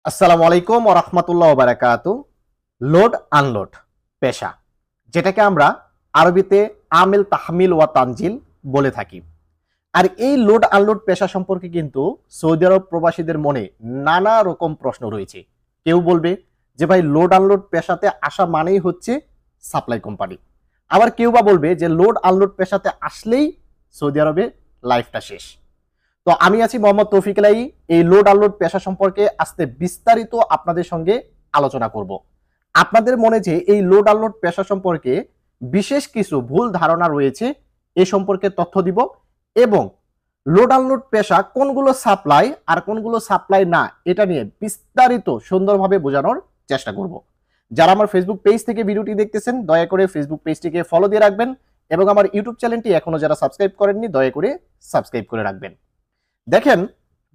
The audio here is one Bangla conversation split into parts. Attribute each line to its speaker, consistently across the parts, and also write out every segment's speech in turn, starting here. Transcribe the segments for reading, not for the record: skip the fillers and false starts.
Speaker 1: আসসালামু আলাইকুম ওয়া রাহমাতুল্লাহি ওয়া বারাকাতু। লোড আনলোড পেশা, যেটাকে আমরা আরবিতে আমিল তাহমিল ওয়া তানজিল বলে থাকি। আর এই লোড আনলোড পেশা সম্পর্কে কিন্তু সৌদি আরব প্রবাসীদের মনে নানা রকম প্রশ্ন রয়েছে। কেউ বলবে যে ভাই লোড আনলোড পেশাতে আসা মানেই হচ্ছে সাপ্লাই কোম্পানি, আবার কেউ বা বলবে যে লোড আনলোড পেশাতে আসলেই সৌদি আরবে লাইফটা শেষ। তো আমি আছি মোহাম্মদ তৌফিক এলাই। এই লোড আনলোড পেশা সম্পর্কে আজকে বিস্তারিত আপনাদের সঙ্গে আলোচনা করব। আপনাদের মনে যে এই লোড আনলোড পেশা সম্পর্কে বিশেষ কিছু ভুল ধারণা রয়েছে এ সম্পর্কে তথ্য দিব, এবং লোড আনলোড পেশা কোনগুলো সাপ্লাই আর কোনগুলো সাপ্লাই না এটা নিয়ে বিস্তারিত সুন্দরভাবে বোঝানোর চেষ্টা করব। যারা আমার ফেসবুক পেজ থেকে ভিডিওটি দেখতেছেন দয়া করে ফেসবুক পেজটিকে ফলো দিয়ে রাখবেন, এবং আমার ইউটিউব চ্যানেলটি এখনো যারা সাবস্ক্রাইব করেননি দয়া করে সাবস্ক্রাইব করে রাখবেন। দেখেন,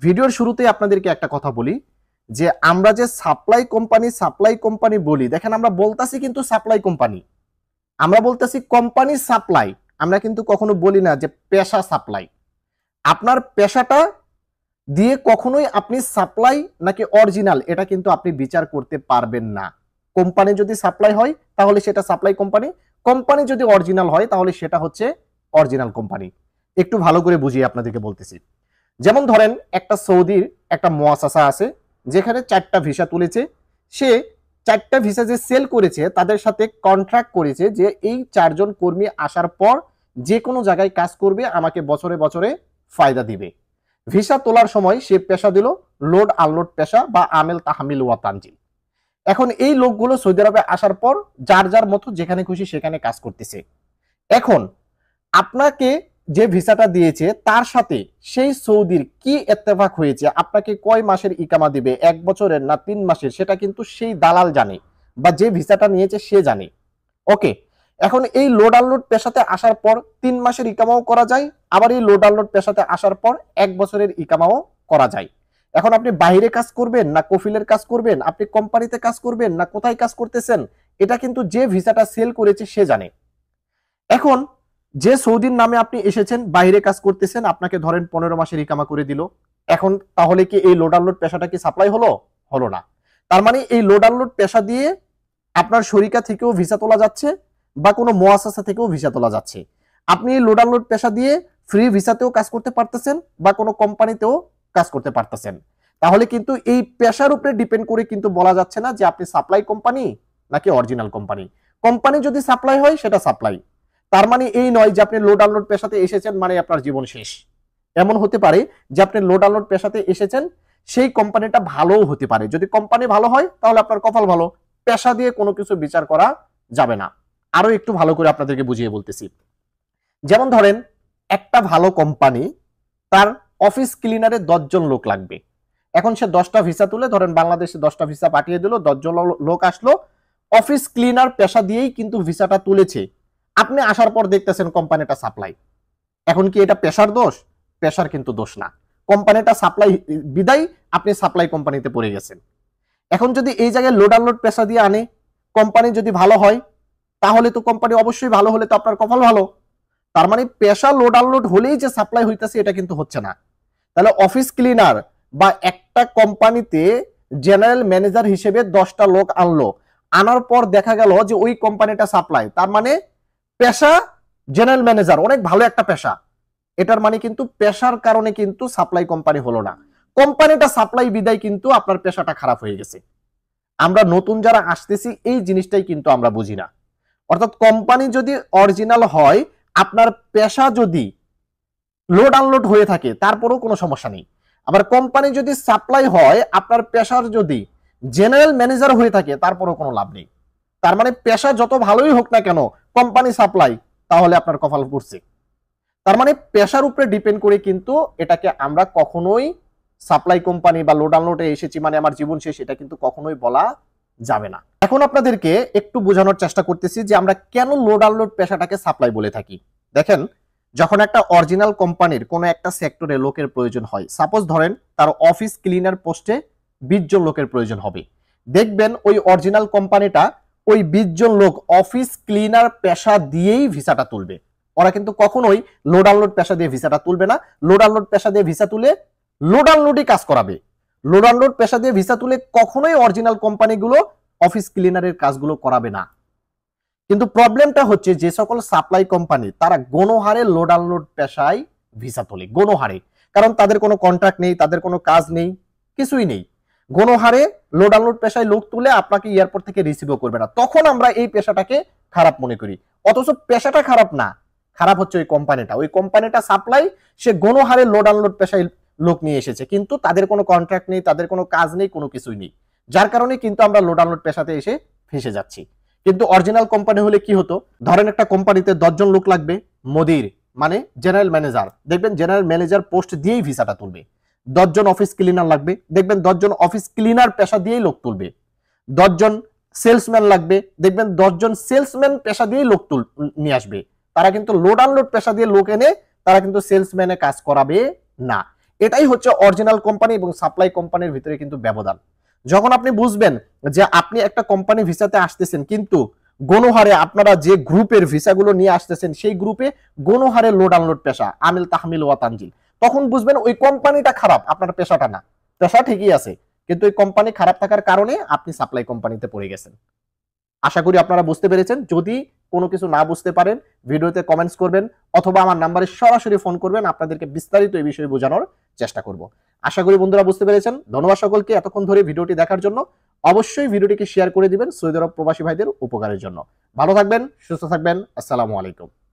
Speaker 1: ভিডিওর শুরুতে আপনাদেরকে একটা কথা বলি যে আমরা যে সাপ্লাই কোম্পানি বলি, দেখেন আমরা বলতাছি কিন্তু সাপ্লাই কোম্পানি, আমরা বলতাছি কোম্পানি সাপ্লাই, আমরা কিন্তু কখনো বলি না যে পেশা সাপ্লাই। আপনার পেশাটা দিয়ে কখনোই আপনি সাপ্লাই নাকি অরিজিনাল এটা কিন্তু আপনি বিচার করতে পারবেন না। কোম্পানি যদি সাপ্লাই হয় তাহলে সেটা সাপ্লাই কোম্পানি, কোম্পানি যদি অরিজিনাল হয় তাহলে সেটা হচ্ছে অরিজিনাল কোম্পানি। একটু ভালো করে বুঝিয়ে আপনাদেরকে বলতেছি। যেমন ধরেন একটা সৌদির একটা মুআসাসা আছে যেখানে 4টা ভিসা তুলেছে, সে 4টা ভিসা যে সেল করেছে তাদের সাথে কন্ট্রাক্ট করেছে যে এই 4 জন কর্মী আসার পর যে কোনো জায়গায় কাজ করবে, আমাকে বছরে বছরে ফায়দা দিবে। ভিসা তোলার সময় সে পেশা দিল লোড আনলোড পেশা বা আমেল তাহমিল ওয়া তানজিল। এখন এই লোকগুলো সৌদি আরবে আসার পর যার যার মতো যেখানে খুশি সেখানে কাজ করতেছে। এখন আপনাকে যে ভিসাটা দিয়েছে তার সাথে সেই সৌদির কি ইত্তেফাক হয়েছে, আপনাকে কয় মাসের ইকামা দিবে, 1 বছরের না 3 মাসের, সেটা কিন্তু সেই দালাল জানে বা যে ভিসাটা নিয়েছে সে জানে। ওকে, এখন এই লোড আনলোড পেশাতে আসার পর 3 মাসের ইকামাও করা যায়, আবার এই লোড আনলোড পেশাতে আসার পর 1 বছরের ইকামাও করা যায়। এখন আপনি বাইরে কাজ করবেন না কফিলের কাজ করবেন, আপনি কোম্পানিতে কাজ করবেন না কোথায় কাজ করতেছেন, এটা কিন্তু যে ভিসাটা সেল করেছে সে জানে। এখন যে সৌদির নামে আপনি এসেছেন বাইরে কাজ করতেছেন, আপনাকে ধরেন 15 মাসের ইকামা করে দিল, এখন তাহলে কি এই লোড আনলোড পেশাটা কি সাপ্লাই হলো? হলো না। তার মানে এই লোড আনলোড পেশা দিয়ে আপনার শরিকা থেকেও ভিসা তোলা যাচ্ছে বা কোনো মুআসাসা থেকেও ভিসা তোলা যাচ্ছে। আপনি এই লোড আনলোড পেশা দিয়ে ফ্রি ভিসাতেও কাজ করতে পারতেছেন বা কোনো কোম্পানিতেও কাজ করতে পারতেছেন। তাহলে কিন্তু এই পেশার উপরে ডিপেন্ড করে কিন্তু বলা যাচ্ছে না যে আপনি সাপ্লাই কোম্পানি নাকি অরিজিনাল কোম্পানি। কোম্পানি যদি সাপ্লাই হয় সেটা সাপ্লাই, তার মানে এই নয় যে আপনি লোড আনলোড পেশাতে এসেছেন মানে আপনার জীবন শেষ। এমন হতে পারে যে আপনি লোড আনলোড পেশাতে এসেছেন, সেই কোম্পানিটা ভালোও হতে পারে। যদি কোম্পানি ভালো হয় তাহলে আপনার কপাল ভালো, পেশা দিয়ে কোনো কিছু বিচার করা যাবে না। আরো একটু ভালো করে আপনাদেরকে বুঝিয়ে বলতেছি। যেমন ধরেন একটা ভালো কোম্পানি, তার অফিস ক্লিনারে 10 জন লোক লাগবে। এখন সে 10টা ভিসা তুলে, ধরেন বাংলাদেশে 10টা ভিসা পাঠিয়ে দিল, 10 জন লোক আসলো, অফিস ক্লিনার পেশা দিয়েই কিন্তু ভিসাটা তুলেছে। আপনি আসার পর দেখতেছেন কোম্পানিটা সাপ্লাই। এখন কি এটা পেশার দোষ? পেশার কিন্তু দোষ না, কোম্পানিটা সাপ্লাই বিদায় আপনি সাপ্লাই কোম্পানিতে পড়ে গেছেন। এখন যদি এই জায়গায় লোড আনলোড পেশা দিয়ে আনে, কোম্পানি যদি ভালো হয় তাহলে তো কোম্পানি অবশ্যই ভালো হলে তো আপনার কপাল ভালো। তার মানে পেশা লোড আনলোড হলেই যে সাপ্লাই হইতেছে এটা কিন্তু হচ্ছে না। তাহলে অফিস ক্লিনার বা একটা কোম্পানিতে জেনারেল ম্যানেজার হিসেবে 10টা লোক আনলো, আনার পর দেখা গেল যে ওই কোম্পানিটা সাপ্লাই, তার মানে পেশা জেনারেল ম্যানেজার অনেক ভালো একটা পেশা, এটার মানে কিন্তু পেশার কারণে কিন্তু সাপ্লাই কোম্পানি হলো না, কোম্পানিটা সাপ্লাই বিদায় কিন্তু আপনার পেশাটা খারাপ হয়ে গেছে। আমরা নতুন যারা আসতেছি এই জিনিসটাই কিন্তু আমরা বুঝি না। অর্থাৎ কোম্পানি যদি অরিজিনাল হয়, আপনার পেশা যদি লোড আনলোড হয়ে থাকে তারপরেও কোনো সমস্যা নেই। আবার কোম্পানি যদি সাপ্লাই হয়, আপনার পেশার যদি জেনারেল ম্যানেজার হয়ে থাকে তারপরেও কোনো লাভ নেই। তার মানে পেশা যত ভালোই হোক না কেন, কোম্পানি সাপ্লাই, তাহলে আপনার কপাল পড়ছে। তার মানে পেশার উপরে ডিপেন্ড করে কিন্তু এটাকে আমরা কখনোই সাপ্লাই কোম্পানি বা লোড আনলোডে এসেছি মানে আমার জীবন শেষ, এটা কিন্তু কখনোই বলা যাবে না। এখন আপনাদেরকে একটু বোঝানোর চেষ্টা করতেছি যে আমরা কেন লোড আনলোড পেশাটাকে সাপ্লাই বলে থাকি। দেখেন, যখন একটা অরিজিনাল কোম্পানির কোনো একটা সেক্টরে লোকের প্রয়োজন হয়, সাপোজ ধরেন তার অফিস ক্লিনার পোস্টে 20 জন লোকের প্রয়োজন হবে, দেখবেন ওই অরিজিনাল কোম্পানিটা ওই 20 জন লোক অফিস ক্লিনার পেশা দিয়েই ভিসাটা তুলবে। ওরা কিন্তু কখনোই লোড আনলোড পেশা দিয়ে ভিসাটা তুলবে না। লোড আনলোড পেশা দিয়ে ভিসা তুলে লোড আনলোডই কাজ করাবে। লোড আনলোড পেশা দিয়ে ভিসা তুলে কখনোই অরিজিনাল কোম্পানিগুলো অফিস ক্লিনারের কাজগুলো করাবে না। কিন্তু প্রবলেমটা হচ্ছে যে সকল সাপ্লাই কোম্পানি তারা গণহারে লোড আনলোড পেশায় ভিসা তোলে, গণহারে। কারণ তাদের কোনো কন্ট্রাক্ট নেই, তাদের কোনো কাজ নেই, কিছুই নেই। গণহারে লোড আনলোড পেশায় লোক তুলে আপনাকে এয়ারপোর্ট থেকে রিসিভও করবে না। তখন আমরা এই পেশাটাকে খারাপ মনে করি, অথচ পেশাটা খারাপ না, খারাপ হচ্ছে ওই কোম্পানিটা। ওই কোম্পানিটা সাপ্লাই, সে গণহারে লোড আনলোড পেশায় লোক নিয়ে এসেছে, কিন্তু তাদের কোনো কন্ট্রাক্ট নেই, তাদের কোনো কাজ নেই, কোনো কিছুই নেই। যার কারণে কিন্তু আমরা লোড আনলোড পেশাতে এসে ফেসে যাচ্ছি। কিন্তু অরিজিনাল কোম্পানি হলে কি হতো, ধরেন একটা কোম্পানিতে 10 জন লোক লাগবে, মদির মানে জেনারেল ম্যানেজার, দেখবেন জেনারেল ম্যানেজার পোস্ট দিয়েই ভিসাটা তুলবে। 10 জন অফিস ক্লিনার লাগবে, দেখবেন 10 জন অফিস ক্লিনার পেশা দিয়েই লোক তুলবে। 10 জন সেলসম্যান লাগবে, দেখবেন 10 জন সেলসম্যান পেশা দিয়েই লোক নিয়ে আসবে। তারা কিন্তু লোড আনলোড পেশা দিয়ে লোক এনে তারা কিন্তু সেলসম্যানে কাজ করাবে না। এটাই হচ্ছে অরিজিনাল কোম্পানি এবং সাপ্লাই কোম্পানির ভিতরে কিন্তু ব্যবধান। যখন আপনি বুঝবেন যে আপনি একটা কোম্পানি ভিসাতে আসতেছেন, কিন্তু গণহারে আপনারা যে গ্রুপের ভিসাগুলো নিয়ে আসতেছেন সেই গ্রুপে গণহারে লোড আনলোড পেশা, আমিল তাহমিল ওয়া তানজিল, তখন বুঝবেন ওই কোম্পানিটা খারাপ, আপনার পেশাটা না। পেশা ঠিকই আছে, কিন্তু ওই কোম্পানি খারাপ থাকার কারণে আপনি সাপ্লাই কোম্পানিতে পড়ে গেছেন। আশা করি আপনারা বুঝতে পেরেছেন। যদি কোনো কিছু না বুঝতে পারেন ভিডিওতে কমেন্টস করবেন অথবা আমার নাম্বারে সরাসরি ফোন করবেন, আপনাদেরকে বিস্তারিত এই বিষয়ে বোঝানোর চেষ্টা করব। আশা করি বন্ধুরা বুঝতে পেরেছেন। ধন্যবাদ সকলকে এতক্ষণ ধরে ভিডিওটি দেখার জন্য। অবশ্যই ভিডিওটিকে শেয়ার করে দিবেন সৌদি আরব প্রবাসী ভাইদের উপকারের জন্য। ভালো থাকবেন, সুস্থ থাকবেন। আসসালামু আলাইকুম।